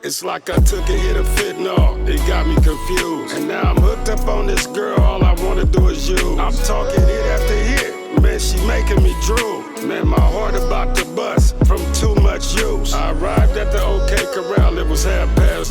It's like I took a hit of fentanyl, it got me confused. And now I'm hooked up on this girl, all I wanna do is you. I'm talking hit after hit, man, she making me drool. Man, my heart about to bust from too much use. I arrived at the OK Corral, it was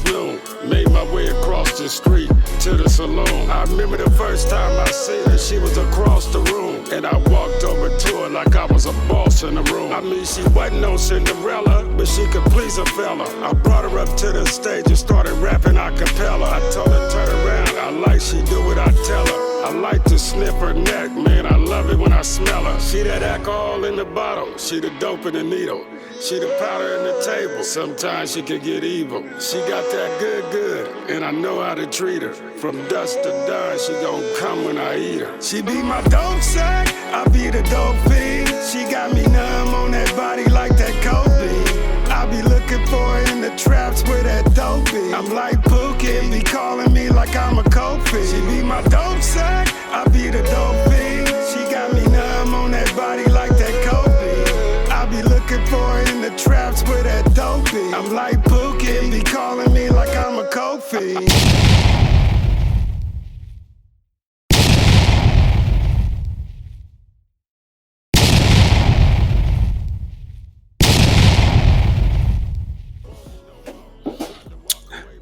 noon. Made my way across the street to the saloon. I remember the first time I seen her, she was across the room. And I walked over to her like I was a boss in the room. I mean, she wasn't no Cinderella, but she could please a fella. I brought her up to the stage and started rapping a cappella. I told her turn around, I like she do what I tell her. I like to sniff her neck, man, I love it when I smell her. She that alcohol in the bottle, she the dope in the needle. She the powder in the table, sometimes she could get evil. She got that good, and I know how to treat her. From dusk to dawn, she gon' come when I eat her. She be my dope sack, I be the dope fiend. She got me numb on that body like that codeine. I be looking for her in the traps where that dope be. I'm like Pookie, be calling me like I'm a coke fiend. She be my dope sack, I be the dope fiend. She got me numb on that body like that codeine. I be looking for her in the traps where that dope be. I'm like Pookie, be calling me like I'm a coke fiend.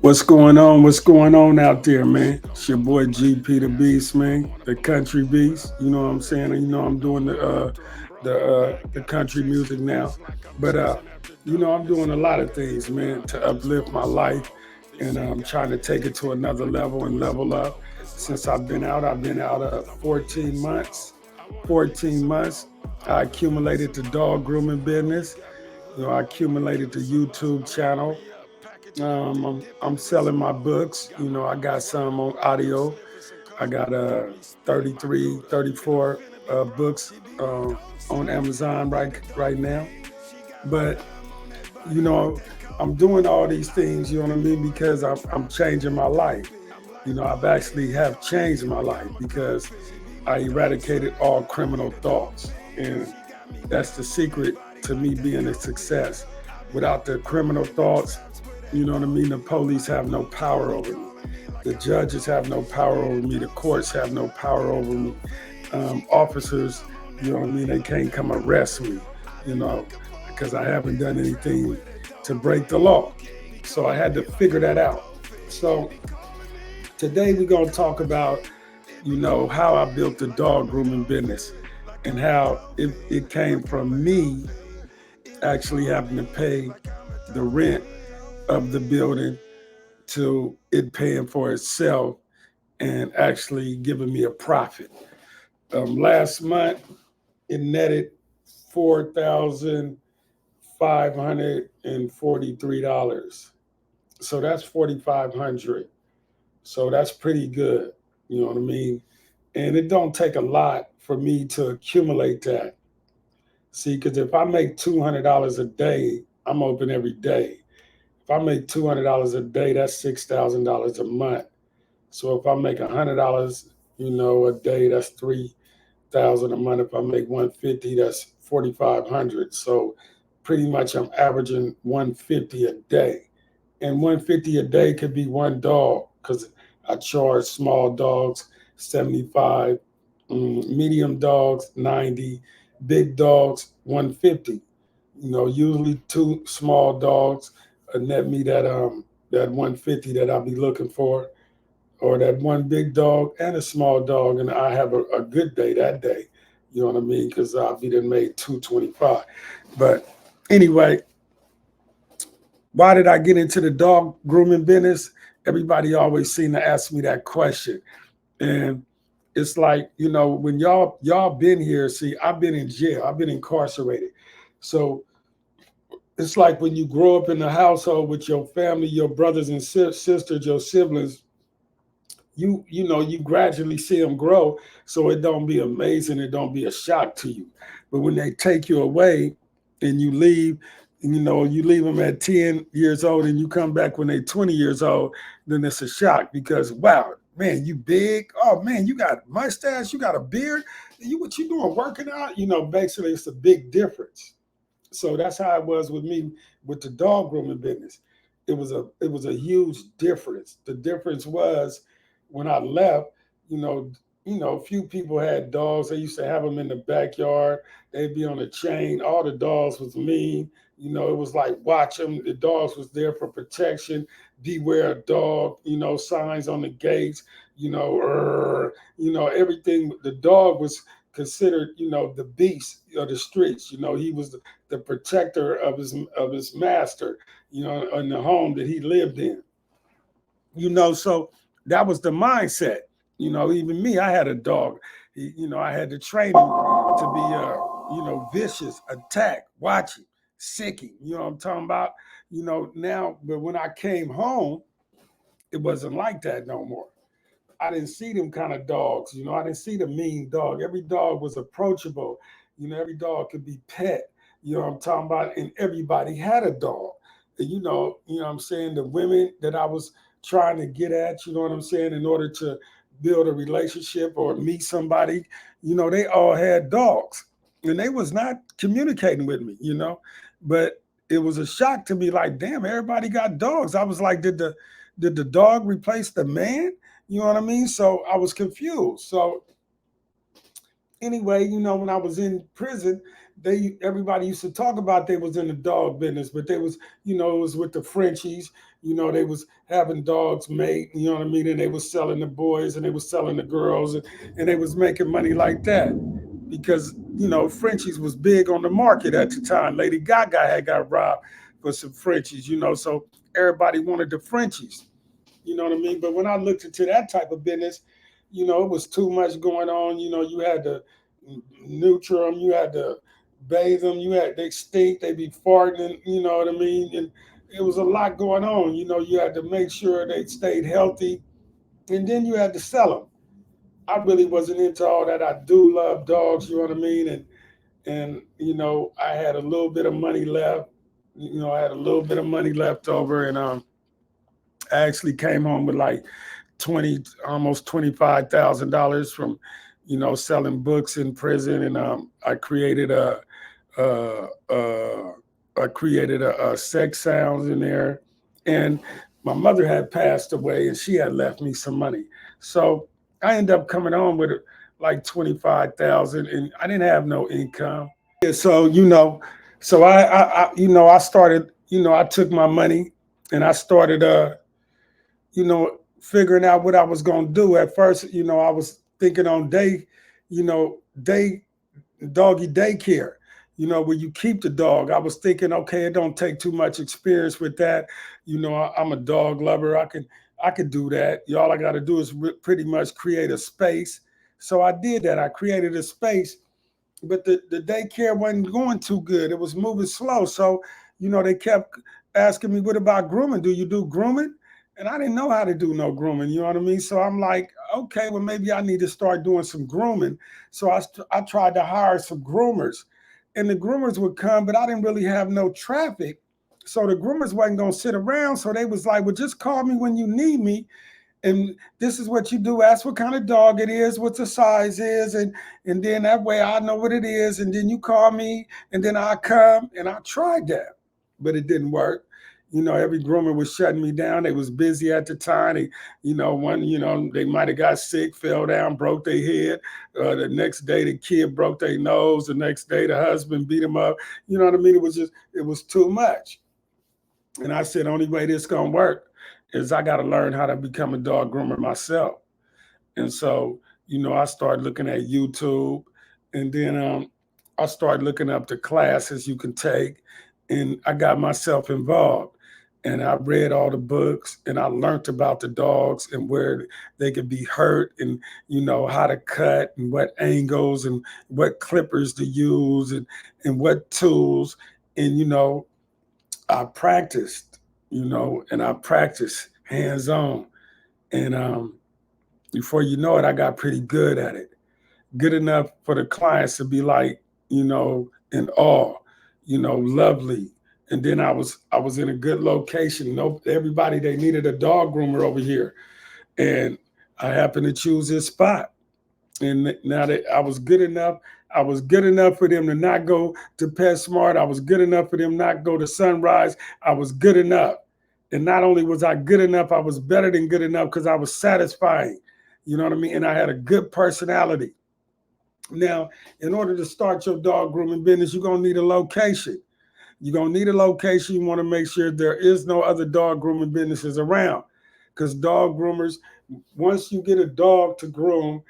What's going on? What's going on out there, man? It's your boy GP the Beast, man. The country beast. You know what I'm saying? You know I'm doing the country music now. But you know, I'm doing a lot of things, man, to uplift my life. And I'm trying to take it to another level and level up. Since I've been out 14 months. 14 months. I accumulated the dog grooming business. You know, I accumulated the YouTube channel. I'm selling my books. You know, I got some on audio. I got 33, 34 books on Amazon right now. But you know, I'm doing all these things. You know what I mean? Because I'm changing my life. You know, I've actually have changed my life because I eradicated all criminal thoughts, and that's the secret to me being a success. Without the criminal thoughts, you know what I mean? The police have no power over me. The judges have no power over me. The courts have no power over me. Officers, you know what I mean? They can't come arrest me, you know, because I haven't done anything to break the law. So I had to figure that out. So today we're going to talk about, you know, how I built the dog grooming business and how it came from me actually having to pay the rent of the building to it paying for itself and actually giving me a profit. Last month, it netted $4,543. So that's 4,500. So that's pretty good. You know what I mean? And it don't take a lot for me to accumulate that. See, because if I make $200 a day, I'm open every day. If I make $200 a day, that's $6,000 a month. So if I make $100, you know, a day, that's 3,000 a month. If I make 150, that's 4,500. So pretty much I'm averaging 150 a day, and 150 a day could be one dog because I charge small dogs 75, medium dogs 90, big dogs 150. You know, usually two small dogs net me that 150 that I'll be looking for, or that one big dog and a small dog, and I have a good day that day. You know what I mean? Because I'll be done made 225. But anyway, why did I get into the dog grooming business? Everybody always seem to ask me that question. And it's like, you know, when y'all been here, see, I've been in jail, I've been incarcerated. So it's like when you grow up in a household with your family, your brothers and sisters, your siblings, you know, you gradually see them grow. So it don't be amazing, it don't be a shock to you. But when they take you away and you leave, you know, you leave them at 10 years old and you come back when they're 20 years old, then it's a shock because, wow, man, you big. Oh, man, you got a mustache, you got a beard. What you doing, working out? You know, basically it's a big difference. So that's how it was with me with the dog grooming business. it was a huge difference. The difference was when I left, you know, a few people had dogs. They used to have them in the backyard. They'd be on a chain. All the dogs was mean. It was like watch them. The dogs was there for protection. Beware a dog. Signs on the gates. Everything. The dog was considered, the beast of the streets. He was the protector of his master. In the home that he lived in. So that was the mindset. Even me, I had a dog. I had to train him to be, vicious, attack, watching, sicking. You know what I'm talking about? Now, but when I came home, it wasn't like that no more. I didn't see them kind of dogs. I didn't see the mean dog. Every dog was approachable. Every dog could be pet. You know what I'm talking about? And everybody had a dog. And what I'm saying, the women that I was trying to get at, you know what I'm saying, in order to build a relationship or meet somebody, they all had dogs. And they was not communicating with me. But it was a shock to me, like, damn, everybody got dogs. I was like, did the dog replace the man? You know what I mean? So I was confused. So anyway, when I was in prison, everybody used to talk about they was in the dog business, but they was, it was with the Frenchies. They was having dogs mate, you know what I mean? And they was selling the boys and they was selling the girls, and they was making money like that. Because, Frenchies was big on the market at the time. Lady Gaga had got robbed for some Frenchies, so everybody wanted the Frenchies. You know what I mean? But when I looked into that type of business, it was too much going on. You had to neuter them, you had to bathe them, they stink, they be farting, you know what I mean? And it was a lot going on. You had to make sure they stayed healthy, and then you had to sell them. I really wasn't into all that. I do love dogs, you know what I mean? And I had a little bit of money left. I had a little bit of money left over, and I actually came home with like 20, almost $25,000 from, selling books in prison, and I created uh, uh, a sex sounds in there, and my mother had passed away, and she had left me some money, so I ended up coming home with like 25,000, and I didn't have no income. Yeah, so I started, I took my money and I started figuring out what I was gonna do. At first, I was thinking on day doggy daycare, where you keep the dog. I was thinking, okay, it don't take too much experience with that. I'm a dog lover. I could do that. All I got to do is pretty much create a space. So I did that. I created a space, but the daycare wasn't going too good. It was moving slow. So, they kept asking me, what about grooming? Do you do grooming? And I didn't know how to do no grooming. You know what I mean? So I'm like, okay, well, maybe I need to start doing some grooming. So I tried to hire some groomers, and the groomers would come, but I didn't really have no traffic. So the groomers wasn't going to sit around. So they was like, well, just call me when you need me, and this is what you do. Ask what kind of dog it is, what the size is, and then that way I know what it is, and then you call me, and then I come. And I tried that, but it didn't work. Every groomer was shutting me down. They was busy at the time. They might have got sick, fell down, broke their head. The next day the kid broke their nose. The next day the husband beat him up. You know what I mean? It was too much. And I said, only way this gonna work is I gotta learn how to become a dog groomer myself. And so, I started looking at YouTube, and then I started looking up the classes you can take, and I got myself involved. And I read all the books, and I learned about the dogs and where they could be hurt, and how to cut, and what angles, and what clippers to use, and what tools. And I practiced, and I practiced hands on. And before you know it, I got pretty good at it. Good enough for the clients to be like, in awe, lovely. And then I was in a good location. No, everybody, they needed a dog groomer over here, and I happened to choose this spot. And now that I was good enough for them to not go to PetSmart. I was good enough for them not go to Sunrise. I was good enough. And not only was I good enough, I was better than good enough because I was satisfying. You know what I mean? And I had a good personality. Now, in order to start your dog grooming business, you're gonna need a location. You're gonna need a location. You want to make sure there is no other dog grooming businesses around. Because dog groomers, once you get a dog to groom,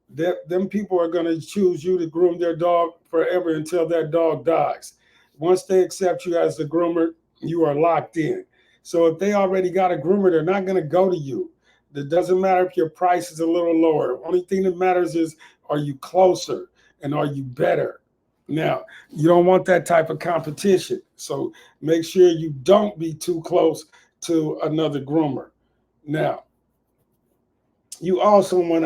them people are going to choose you to groom their dog forever until that dog dies. Once they accept you as the groomer, you are locked in. So if they already got a groomer, they're not going to go to you. It doesn't matter if your price is a little lower. Only thing that matters is, are you closer and are you better? Now, you don't want that type of competition. So make sure you don't be too close to another groomer. Now, you also want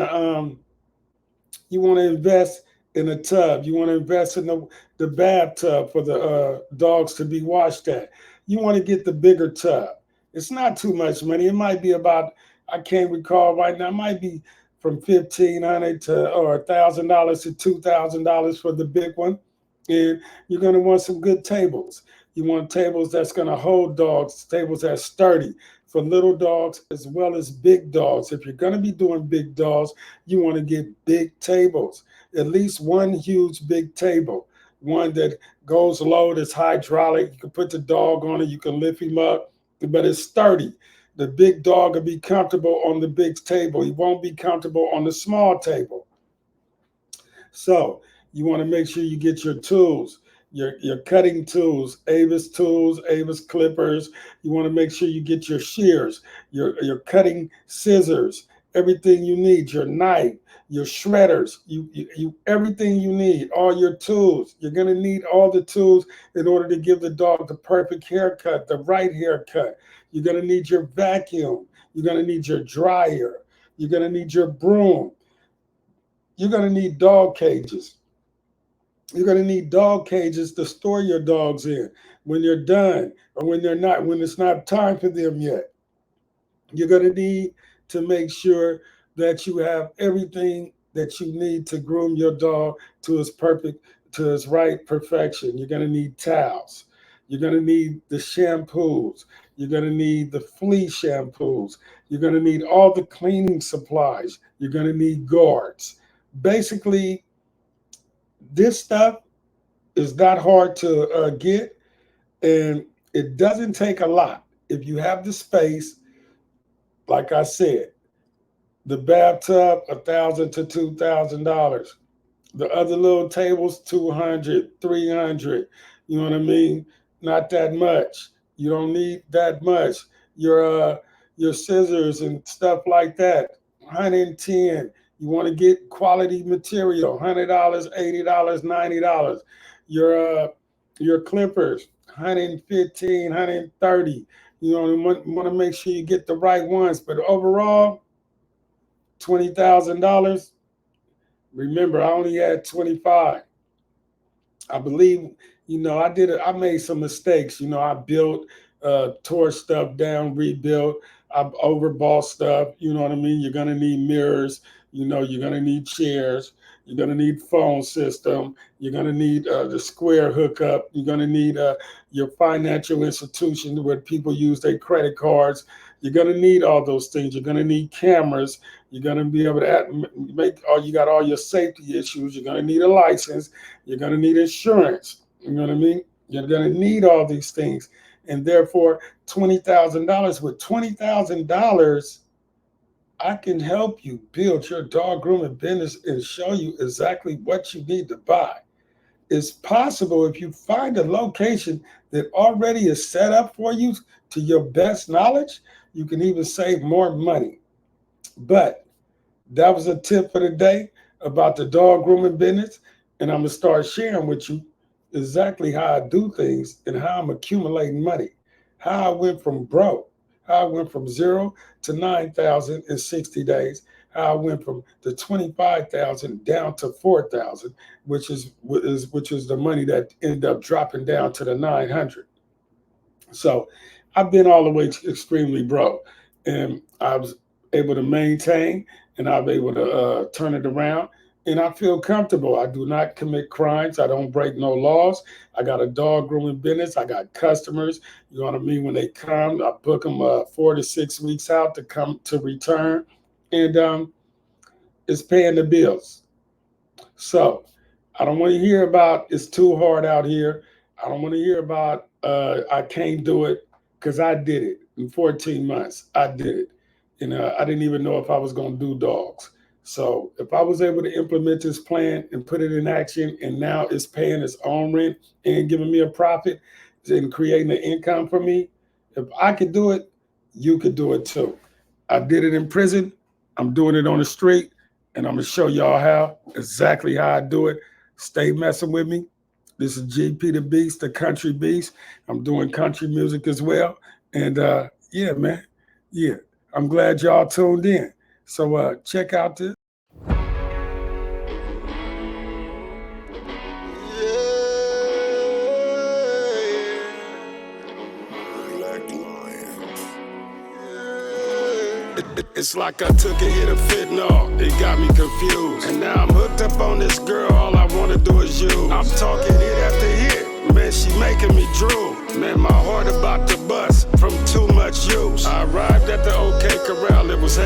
to invest in a tub. You want to invest in the bathtub for the dogs to be washed at. You want to get the bigger tub. It's not too much money. It might be about, I can't recall right now, it might be from $1,500 to or $1,000 to $2,000 for the big one. And you're going to want some good tables. You want tables that's going to hold dogs, tables that's sturdy for little dogs as well as big dogs. If you're going to be doing big dogs, you want to get big tables, at least one huge big table, one that goes low, that's hydraulic. You can put the dog on it, you can lift him up, but it's sturdy. The big dog will be comfortable on the big table. He won't be comfortable on the small table. So you want to make sure you get your tools, your cutting tools, Avis clippers. You want to make sure you get your shears, your cutting scissors, everything you need, your knife, your shredders, you everything you need, all your tools. You're gonna need all the tools in order to give the dog the perfect haircut, the right haircut. You're gonna need your vacuum. You're gonna need your dryer. You're gonna need your broom. You're gonna need dog cages. You're going to need dog cages to store your dogs in when you're done or when they're not, when it's not time for them yet. You're going to need to make sure that you have everything that you need to groom your dog to its perfect, to its right perfection. You're going to need towels. You're going to need the shampoos. You're going to need the flea shampoos. You're going to need all the cleaning supplies. You're going to need guards. Basically, this stuff is not hard to get, and it doesn't take a lot. If you have the space, like I said, the bathtub, $1,000 to $2,000. The other little tables, 200, 300. You know what I mean? Not that much. You don't need that much. Your scissors and stuff like that, 110. You want to get quality material, $100, $80, $90. Your uh your clippers, 115, 130. You know, you want to make sure you get the right ones. But overall, $20,000. Remember, I only had 25. I believe, I made some mistakes. I built, tore stuff down, rebuilt. I overbought stuff. You know what I mean? You're gonna need mirrors. You're gonna need chairs. You're gonna need phone system. You're gonna need the square hookup. You're gonna need your financial institution where people use their credit cards. You're gonna need all those things. You're gonna need cameras. You're gonna be able to make all. You got all your safety issues. You're gonna need a license. You're going to need insurance. You know what I mean? You're going to need all these things. And therefore, $20,000, with $20,000, I can help you build your dog grooming business and show you exactly what you need to buy. It's possible if you find a location that already is set up for you to your best knowledge, you can even save more money. But that was a tip for the day about the dog grooming business. And I'm going to start sharing with you exactly how I do things and how I'm accumulating money. How I went from broke, how I went from zero to 9,000 in 60 days, how I went from the 25,000 down to 4,000, which is the money that ended up dropping down to the 900. So I've been all the way extremely broke, and I was able to maintain, and I was able to turn it around. and I feel comfortable. I do not commit crimes. I don't break no laws. I got a dog grooming business. I got customers. You know what I mean? When they come, I book them 4 to 6 weeks out to come to return, and it's paying the bills. So I don't want to hear about it's too hard out here. I don't want to hear about I can't do it because I did it in 14 months. I did it. And I didn't even know if I was going to do dogs. So if I was able to implement this plan and put it in action, and now it's paying its own rent and giving me a profit and creating an income for me, if I could do it, you could do it too. I did it in prison. I'm doing it on the street, and I'm gonna show y'all how exactly how I do it. Stay messing with me. This is GP the Beast, the Country Beast. I'm doing country music as well, and yeah, man, yeah. I'm glad y'all tuned in. So check out this. It's like I took a hit of fentanyl, it got me confused. And now I'm hooked up on this girl, all I wanna do is use. I'm talking hit after hit, man, she making me drool. Man, my heart about to bust from too much use. I arrived at the OK Corral, it was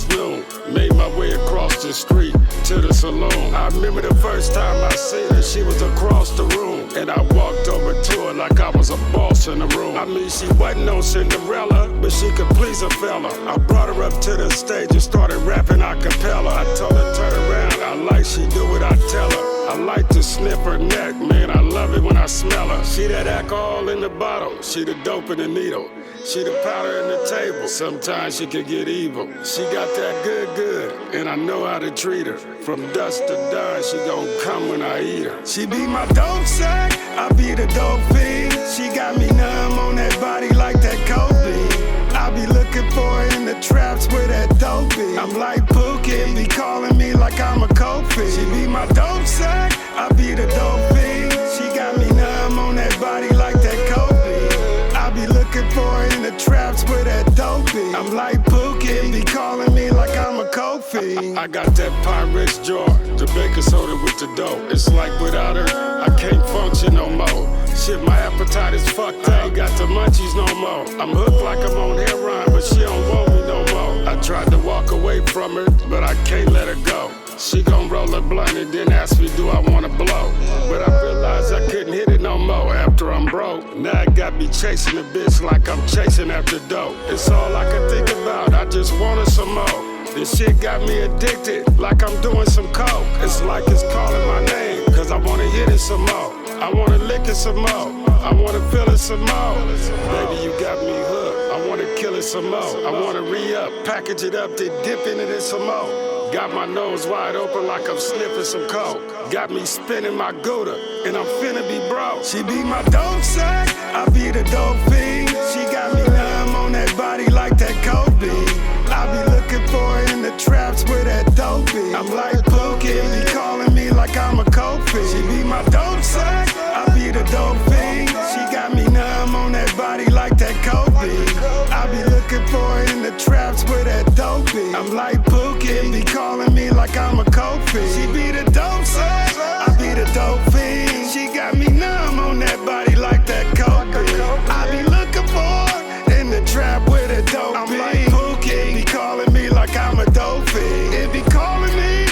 noon. Made my way across the street to the saloon. I remember the first time I seen her, she was across the room. And I walked over to her like I was a boss in the room. I mean, she wasn't no Cinderella, but she could please a fella. I brought her up to the stage and started rapping a cappella. I told her turn around, I like she do what I tell her. I like to sniff her neck, man, I love it when I smell her. She that alcohol in the bottle, she the dope in the needle. She the powder in the table, sometimes she could get evil. She got that good, and I know how to treat her. From dusk to dawn, she gon' come when I eat her. She be my dope sack, I be the dope fiend. She got me numb on that body like that codeine. I be looking for her in the traps where that dope be. I'm like Pookie, be calling me like I'm a coke fiend. She be my dope sack, I be the dope fiend. She got me numb on that body like that codeine. I be looking for her in the traps where that dope be. I'm like Pookie, be calling me like I'm a coke fiend. I got that Pyrex jar, the baking soda with the dough. It's like without her, I can't function no more. Shit, my appetite is fucked up. I ain't got the munchies no more. I'm hooked like I'm on heroin, but she don't want me no more. I tried to walk away from her, but I can't let her go. She gon' roll a blunt and then ask me, do I wanna blow? But I realized I couldn't hit it no more after I'm broke. Now I got me chasing a bitch like I'm chasing after dope. It's all I can think about, I just wanted some more. This shit got me addicted, like I'm doing some coke. It's like it's calling my name, cause I wanna hit it some more. I wanna lick it some more, I wanna feel it some more. Baby, you got me hooked, I wanna kill it some more. I wanna re-up, package it up, then dip into this some more. Got my nose wide open like I'm sniffing some coke. Got me spinning my Gouda, and I'm finna be broke. She be my dope sack, I be the dope fiend. She got me numb on that body like that codeine. I be looking for her in the traps where that dope be. I'm like Pookie, be calling me like I'm a coke fiend. She be my dope sack, I be the dope fiend. She got me numb on that body like that codeine. I be looking for her in the traps where that dope be. I'm like Pookie, be calling me like I'm a coke fiend. She be the dope sack, I be the dope fiend. She got me numb on that body like that codeine. I be looking for her in the trap where the dope be. I'm like Pookie, be calling me like I'm a dope fiend. It be calling me,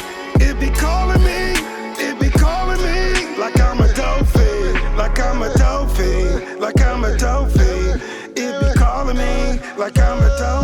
it be calling me, it be calling me like I'm a dope fiend, like I'm a dope fiend, like I'm a dope fiend. It be calling me like I'm a dope